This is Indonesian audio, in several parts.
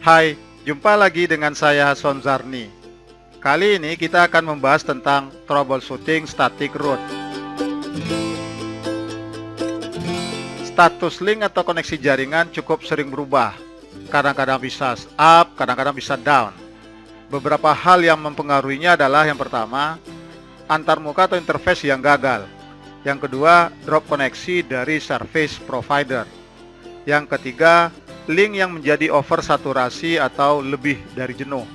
Hai, jumpa lagi dengan saya Hason Zarni. Kali ini kita akan membahas tentang troubleshooting static root. Status link atau koneksi jaringan cukup sering berubah. Kadang-kadang bisa up, kadang-kadang bisa down. Beberapa hal yang mempengaruhinya adalah yang pertama, antarmuka atau interface yang gagal. Yang kedua, drop koneksi dari service provider. Yang ketiga, link yang menjadi oversaturasi atau lebih dari jenuh.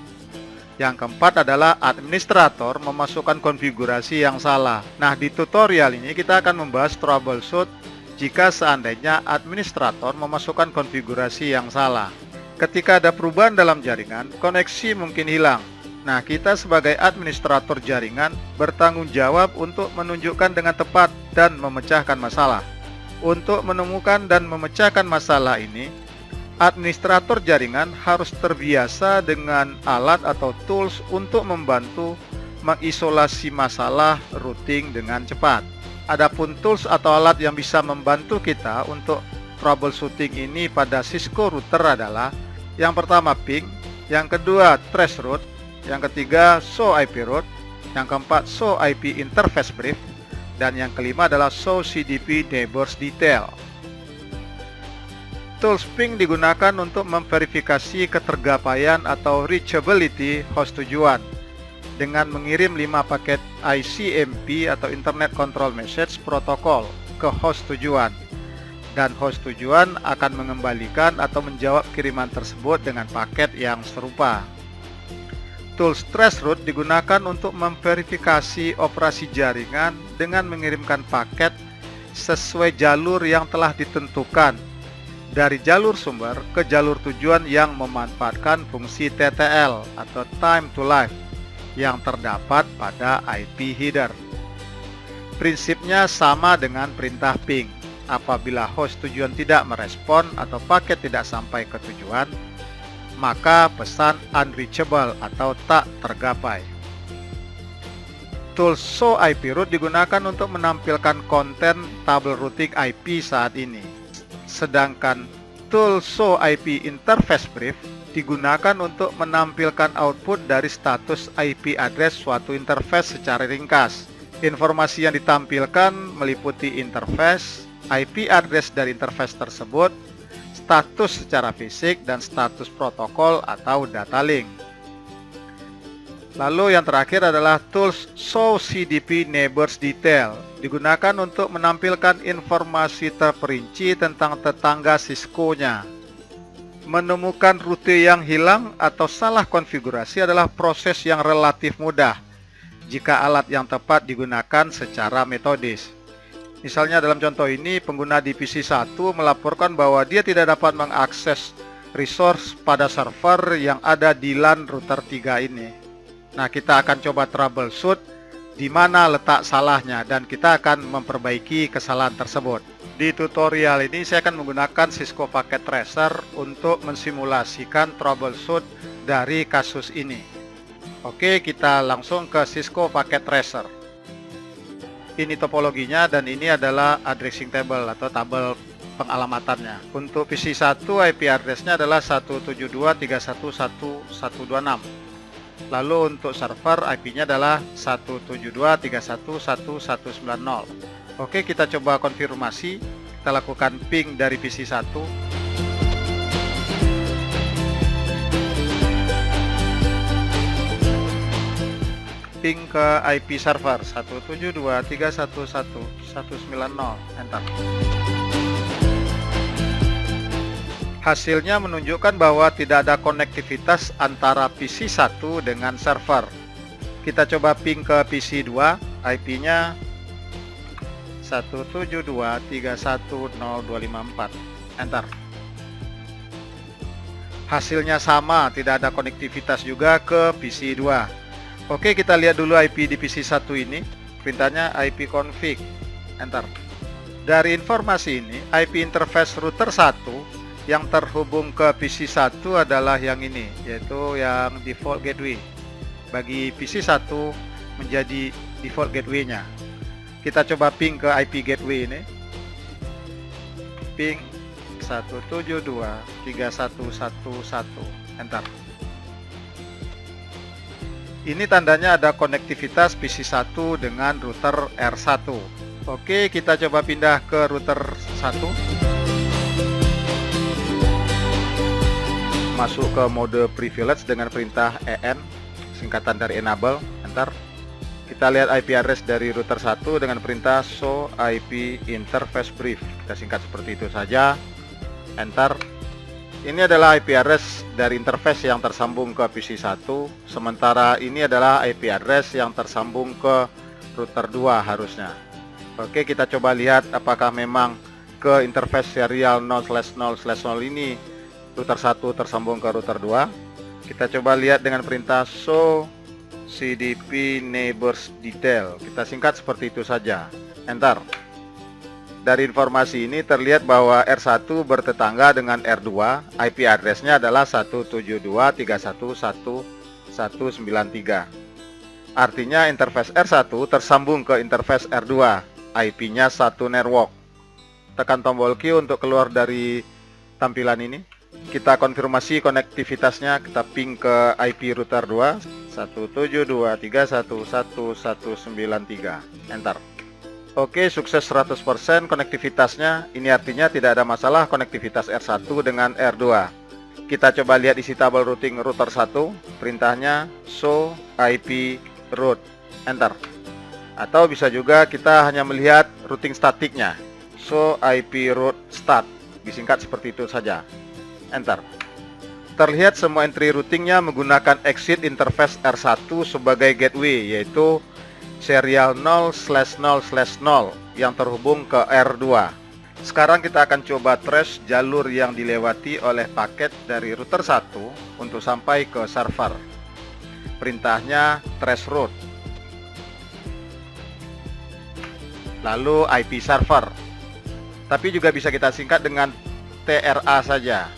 Yang keempat adalah administrator memasukkan konfigurasi yang salah. Nah, di tutorial ini kita akan membahas troubleshoot jika seandainya administrator memasukkan konfigurasi yang salah. Ketika ada perubahan dalam jaringan, koneksi mungkin hilang. Nah, kita sebagai administrator jaringan bertanggung jawab untuk menunjukkan dengan tepat dan memecahkan masalah. Untuk menemukan dan memecahkan masalah ini, administrator jaringan harus terbiasa dengan alat atau tools untuk membantu mengisolasi masalah routing dengan cepat. Adapun tools atau alat yang bisa membantu kita untuk troubleshooting ini pada Cisco router adalah yang pertama ping, yang kedua traceroute, yang ketiga show IP route, yang keempat show IP interface brief, dan yang kelima adalah show CDP neighbors detail. Tools ping digunakan untuk memverifikasi ketergapaian atau reachability host tujuan dengan mengirim 5 paket ICMP atau Internet Control Message Protocol ke host tujuan, dan host tujuan akan mengembalikan atau menjawab kiriman tersebut dengan paket yang serupa. Tools traceroute digunakan untuk memverifikasi operasi jaringan dengan mengirimkan paket sesuai jalur yang telah ditentukan dari jalur sumber ke jalur tujuan yang memanfaatkan fungsi TTL atau Time to Live yang terdapat pada IP header. Prinsipnya sama dengan perintah ping. Apabila host tujuan tidak merespon atau paket tidak sampai ke tujuan, maka pesan unreachable atau tak tergapai. Tools show IP route digunakan untuk menampilkan konten tabel routing IP saat ini. Sedangkan tool show IP interface brief digunakan untuk menampilkan output dari status IP address suatu interface secara ringkas. Informasi yang ditampilkan meliputi interface, IP address dari interface tersebut, status secara fisik, dan status protokol atau data link. Lalu yang terakhir adalah tools show CDP neighbors detail, digunakan untuk menampilkan informasi terperinci tentang tetangga Cisco-nya. Menemukan rute yang hilang atau salah konfigurasi adalah proses yang relatif mudah jika alat yang tepat digunakan secara metodis. Misalnya dalam contoh ini, pengguna di PC 1 melaporkan bahwa dia tidak dapat mengakses resource pada server yang ada di LAN router 3 ini. Nah, kita akan coba troubleshoot di mana letak salahnya dan kita akan memperbaiki kesalahan tersebut. Di tutorial ini saya akan menggunakan Cisco Packet Tracer untuk mensimulasikan troubleshoot dari kasus ini. Oke, kita langsung ke Cisco Packet Tracer. Ini topologinya dan ini adalah addressing table atau tabel pengalamatannya. Untuk PC 1 IP address-nya adalah 172.31.1.126. Lalu untuk server IP-nya adalah 172.31.1.190. Oke, kita coba konfirmasi. Kita lakukan ping dari PC 1. Ping ke IP server 172.31.1.190, enter. Hasilnya menunjukkan bahwa tidak ada konektivitas antara PC 1 dengan server. Kita coba ping ke PC 2, IP-nya 172.31.0.254, enter. Hasilnya sama, tidak ada konektivitas juga ke PC 2. Oke, kita lihat dulu IP di PC 1 ini. Perintahnya IP config, enter. Dari informasi ini, IP interface router 1 yang terhubung ke PC 1 adalah yang ini, yaitu yang default gateway. Bagi PC 1 menjadi default gateway-nya. Kita coba ping ke IP gateway ini. Ping 172.3111. Enter. Ini tandanya ada konektivitas PC1 dengan router R1. Oke, kita coba pindah ke router 1. Masuk ke mode privilege dengan perintah EN, singkatan dari enable. Enter. Kita lihat IP address dari router 1 dengan perintah show IP interface brief. Kita singkat seperti itu saja. Enter. Ini adalah IP address dari interface yang tersambung ke PC1, sementara ini adalah IP address yang tersambung ke router 2 harusnya. Oke, kita coba lihat apakah memang ke interface serial 0/0/0 ini router 1 tersambung ke router 2. Kita coba lihat dengan perintah show CDP neighbors detail. Kita singkat seperti itu saja. Enter. Dari informasi ini terlihat bahwa R1 bertetangga dengan R2. IP address-nya adalah 172.31.1.193. Artinya interface R1 tersambung ke interface R2. IP-nya satu network. Tekan tombol Q untuk keluar dari tampilan ini. Kita konfirmasi konektivitasnya. Kita ping ke IP router 2 172.31.1.193. Enter. Oke, sukses 100% konektivitasnya. Ini artinya tidak ada masalah konektivitas R1 dengan R2. Kita coba lihat isi tabel routing router 1. Perintahnya show IP route. Enter. Atau bisa juga kita hanya melihat routing statiknya. Show IP route stat. Disingkat seperti itu saja. Enter. Terlihat semua entry routingnya menggunakan exit interface R1 sebagai gateway, yaitu serial 0/0/0 yang terhubung ke R2. Sekarang kita akan coba trace jalur yang dilewati oleh paket dari router 1 untuk sampai ke server. Perintahnya trace route. Lalu IP server. Tapi juga bisa kita singkat dengan TRA saja.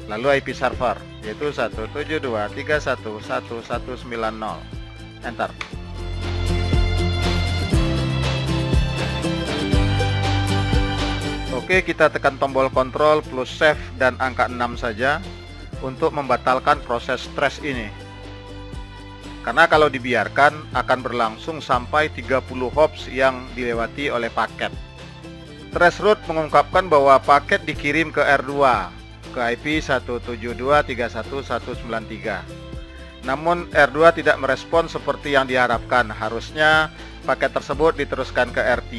Lalu IP server, yaitu 172.31.1.190. Enter. Oke, kita tekan tombol kontrol plus save dan angka 6 saja untuk membatalkan proses trace ini. Karena kalau dibiarkan akan berlangsung sampai 30 hops yang dilewati oleh paket. Trace route mengungkapkan bahwa paket dikirim ke R2 ke IP 172.31.193. Namun R2 tidak merespon seperti yang diharapkan. Harusnya paket tersebut diteruskan ke R3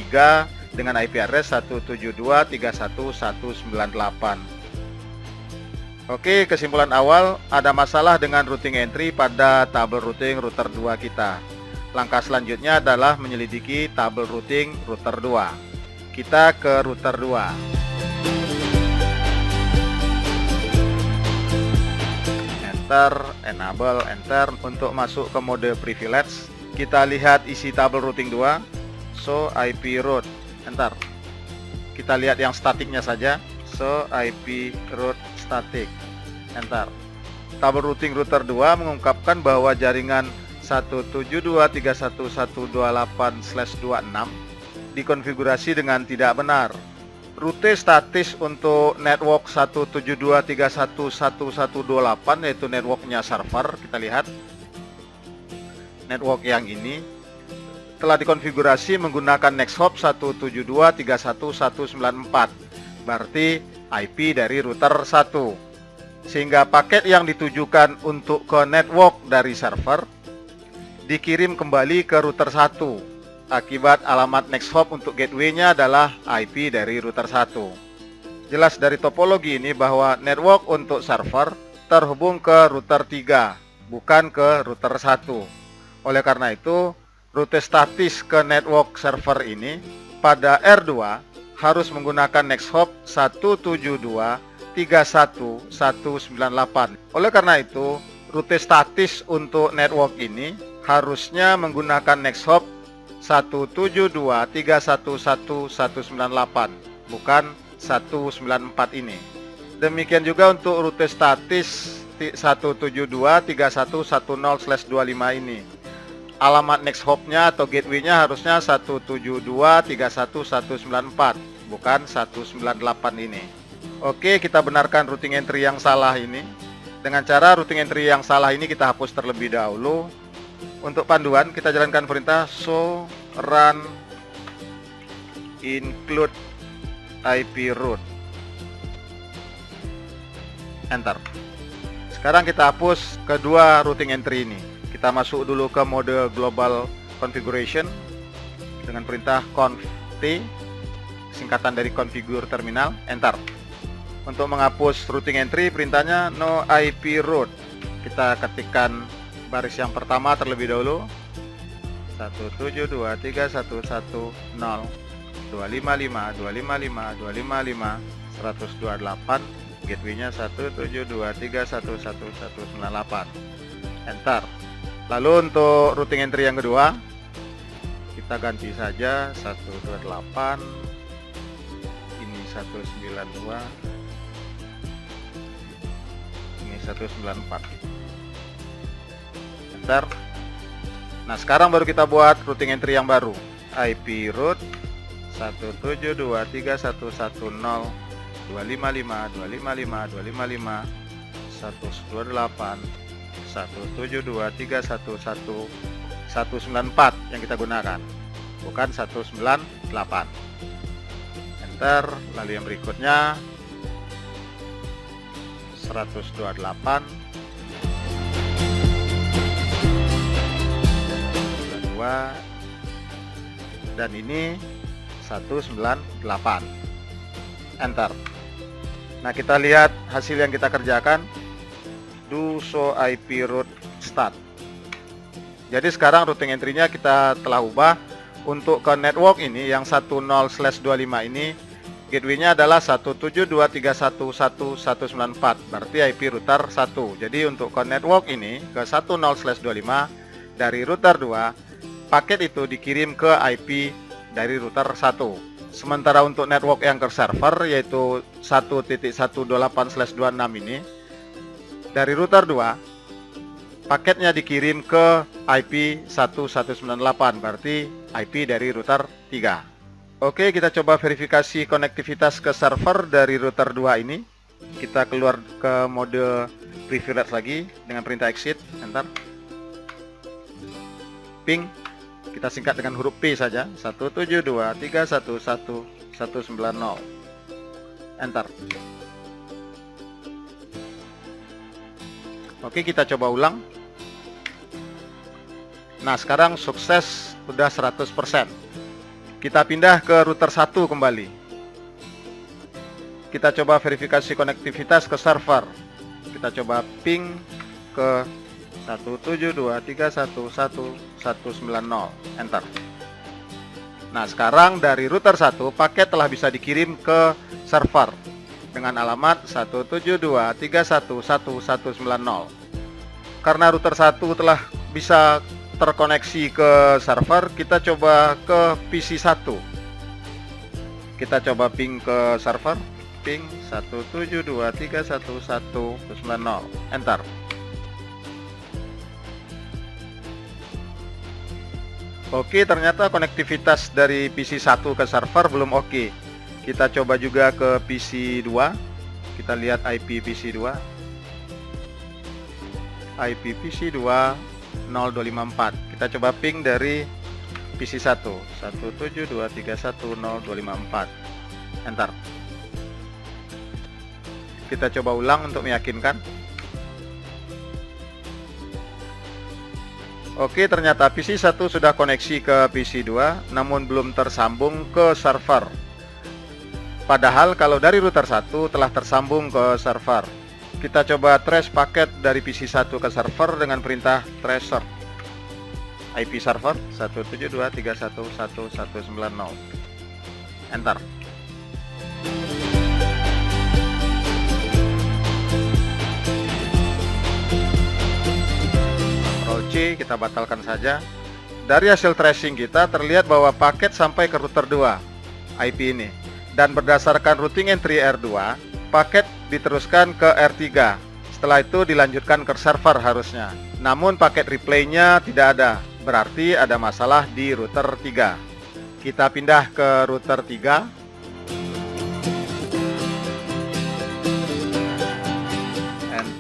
dengan IP address 172.31.198. Oke, kesimpulan awal, ada masalah dengan routing entry pada tabel routing router 2 kita. Langkah selanjutnya adalah menyelidiki tabel routing router 2. Kita ke router 2. Enter, enable, enter. Untuk masuk ke mode privilege, kita lihat isi tabel routing 2. Show IP route. Enter. Kita lihat yang statiknya saja. Show IP route static. Enter. Tabel routing router 2 mengungkapkan bahwa jaringan 172.31.128/26 dikonfigurasi dengan tidak benar. Rute statis untuk network 172.31.1.128 yaitu networknya server. Kita lihat network yang ini telah dikonfigurasi menggunakan next hop 172.31.194, berarti IP dari router 1, sehingga paket yang ditujukan untuk ke network dari server dikirim kembali ke router 1 akibat alamat next hop untuk gateway-nya adalah IP dari router 1. Jelas dari topologi ini bahwa network untuk server terhubung ke router 3, bukan ke router 1. Oleh karena itu, rute statis ke network server ini pada R2 harus menggunakan next hop 172.31.198. Oleh karena itu, rute statis untuk network ini harusnya menggunakan next hop 172.31.198, bukan 194 ini. Demikian juga untuk rute statis 172.31.10/25 ini. Alamat next hop-nya atau gateway-nya harusnya 172.31.194, bukan 198 ini. Oke, kita benarkan routing entry yang salah ini. Dengan cara routing entry yang salah ini kita hapus terlebih dahulu. Untuk panduan kita jalankan perintah show run include IP root. Enter. Sekarang kita hapus kedua routing entry ini. Kita masuk dulu ke mode global configuration dengan perintah conf t, singkatan dari configure terminal. Enter. Untuk menghapus routing entry perintahnya no IP root. Kita ketikkan baris yang pertama terlebih dahulu, 172.31.0.255.255.255.128, gateway-nya 172.31.11.198. Enter. Lalu untuk routing entry yang kedua kita ganti saja 128, ini 192, ini 194. Enter. Nah, sekarang baru kita buat routing entry yang baru, IP root 172.31.0.255.255.128.172.311.194 yang kita gunakan, bukan 198. Enter. Lalu yang berikutnya 128, 92, dan ini 198. Enter. Nah, kita lihat hasil yang kita kerjakan. Do show IP root start. Jadi sekarang routing entry-nya kita telah ubah. Untuk ke network ini yang 10/25 ini gateway-nya adalah 172.31.194, berarti IP router 1. Jadi untuk ke network ini ke 10/25 dari router 2, paket itu dikirim ke IP dari router 1. Sementara untuk network yang ke server yaitu 1.128/26 ini dari router 2, paketnya dikirim ke IP 1198, berarti IP dari router 3. Oke, kita coba verifikasi konektivitas ke server dari router 2 ini. Kita keluar ke mode privilege lagi dengan perintah exit. Enter. Ping, kita singkat dengan huruf P saja, 172.31.190. Enter. Oke, kita coba ulang. Nah, sekarang sukses, sudah 100%. Kita pindah ke router 1 kembali. Kita coba verifikasi konektivitas ke server. Kita coba ping ke 172.31.190. Enter. Nah, sekarang dari router 1 paket telah bisa dikirim ke server dengan alamat 172.31.190. Karena router 1 telah bisa terkoneksi ke server, kita coba ke PC 1. Kita coba ping ke server, ping 172.31.190. Enter. Oke, ternyata konektivitas dari PC 1 ke server belum oke. Kita coba juga ke PC 2. Kita lihat IP PC 2. IP PC 2 0254. Kita coba ping dari PC 1, 172.31.0.254. Enter. Kita coba ulang untuk meyakinkan. Oke, ternyata PC 1 sudah koneksi ke PC 2, namun belum tersambung ke server. Padahal kalau dari router 1 telah tersambung ke server. Kita coba trace paket dari PC 1 ke server dengan perintah tracer. IP server 172.31.190. Enter. Ctrl C, kita batalkan saja. Dari hasil tracing kita terlihat bahwa paket sampai ke router 2 IP ini. Dan berdasarkan routing entry R2, paket diteruskan ke R3. Setelah itu dilanjutkan ke server harusnya. Namun paket replaynya tidak ada. Berarti ada masalah di router 3. Kita pindah ke router 3.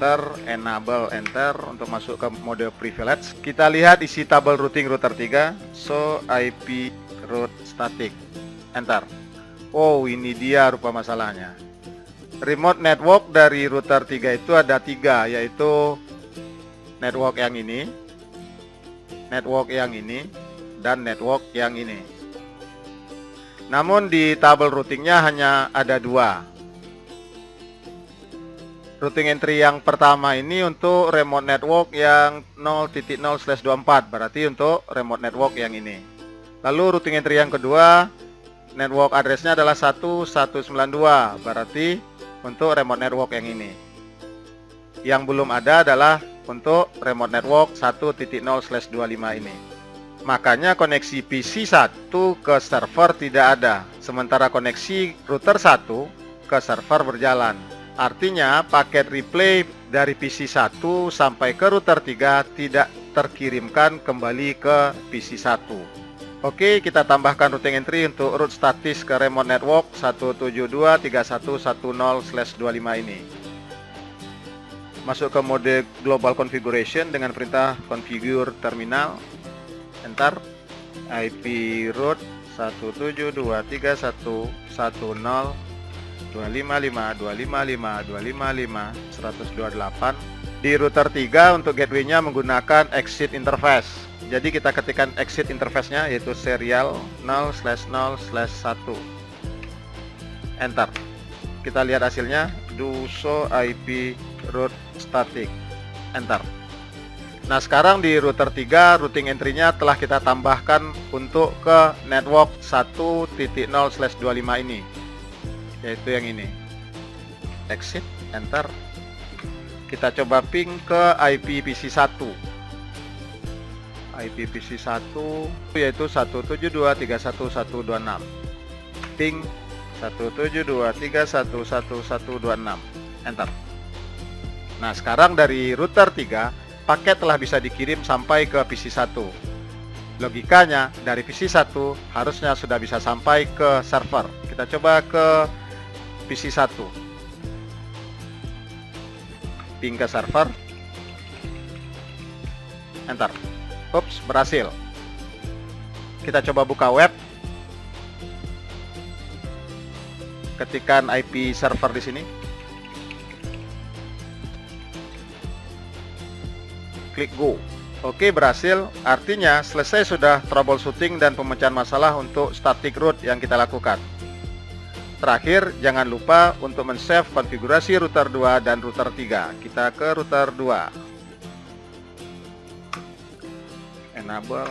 enter, enable, enter untuk masuk ke mode privilege. Kita lihat isi tabel routing router 3, show IP route static, enter. Oh, ini dia rupa masalahnya. Remote network dari router 3 itu ada 3, yaitu network yang ini, network yang ini, dan network yang ini. Namun di tabel routingnya hanya ada 2. Routing entry yang pertama ini untuk remote network yang 0.0/24, berarti untuk remote network yang ini. Lalu routing entry yang kedua, network address-nya adalah 1192, berarti untuk remote network yang ini. Yang belum ada adalah untuk remote network 1.0/25 ini. Makanya koneksi PC 1 ke server tidak ada, sementara koneksi router 1 ke server berjalan. Artinya paket replay dari PC 1 sampai ke router 3 tidak terkirimkan kembali ke PC 1. Oke, kita tambahkan routing entry untuk route status ke remote network 172.3110/25 ini. Masuk ke mode global configuration dengan perintah configure terminal, enter. IP route 172.3110/255.255.255.128. Di router 3 untuk gateway-nya menggunakan exit interface. Jadi kita ketikkan exit interface-nya, yaitu serial 0/0/1. Enter. Kita lihat hasilnya, do show IP route static. Enter. Nah, sekarang di router 3 routing entry-nya telah kita tambahkan untuk ke network 1.0/25 ini, yaitu yang ini. Exit, enter. Kita coba ping ke IP PC 1. IP PC 1 yaitu 172.31.126. Ping 172.31.126. Enter. Nah, sekarang dari router 3 paket telah bisa dikirim sampai ke PC 1. Logikanya dari PC 1 harusnya sudah bisa sampai ke server. Kita coba ke PC 1. Ping ke server. Enter. Ups, berhasil. Kita coba buka web. Ketikkan IP server di sini. Klik go. Oke, berhasil. Artinya selesai sudah troubleshooting dan pemecahan masalah untuk static route yang kita lakukan. Terakhir, jangan lupa untuk men-save konfigurasi router 2 dan router 3. Kita ke router 2. Enable.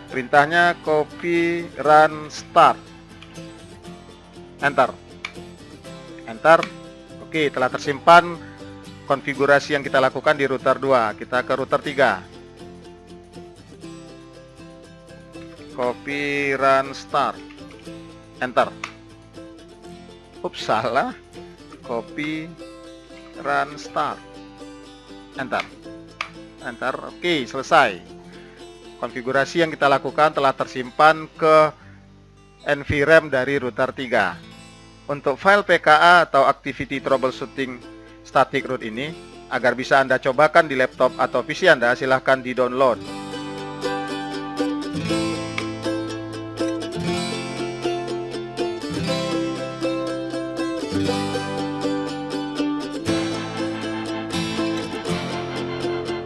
Perintahnya copy run start. Enter. Enter. Oke, telah tersimpan konfigurasi yang kita lakukan di router 2. Kita ke router 3. Copy run start. Enter. Ups, salah. Copy run start. Enter. Enter. Oke, selesai. Konfigurasi yang kita lakukan telah tersimpan ke NVRAM dari router 3. Untuk file PKA atau activity troubleshooting static route ini, agar bisa Anda cobakan di laptop atau PC Anda, silahkan di-download.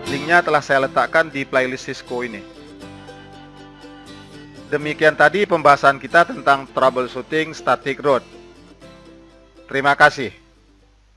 Linknya telah saya letakkan di playlist Cisco ini. Demikian tadi pembahasan kita tentang troubleshooting static route. Terima kasih.